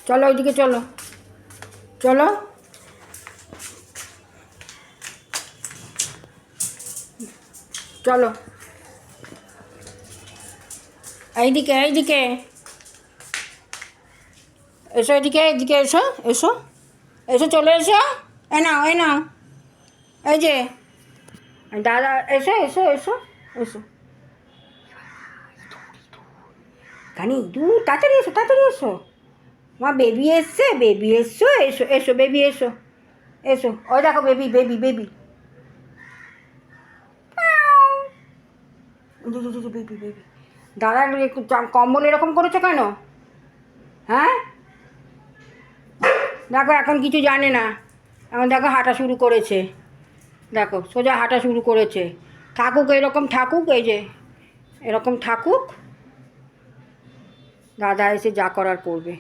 চলো ওইদিকে চলো, চলো। চলো এইদিকে, এইদিকে এসো, এদিকে, এদিকে এসো, এসো, এসো, চলে এসো। এ নাও, এ নাও, এই যে দাদা, এসো, এসো, এসো, এসো। কানি দূর, তাড়াতাড়ি এসো, তাড়াতাড়ি এসো। মা বেবি এসছে, বেবি এসছো, এসো, এসো বেবি, এসো, এসো। ওই দেখো baby, baby, baby, baby, baby. দাদা কম্বল এরকম করেছো কেন? হ্যাঁ, দেখো এখন কিছু জানে না, এখন দেখো হাঁটা শুরু করেছে, দেখো সোজা হাঁটা শুরু করেছে। থাকুক এরকম, থাকুক, এই যে এরকম থাকুক, দাদা এসে যা করার করবে।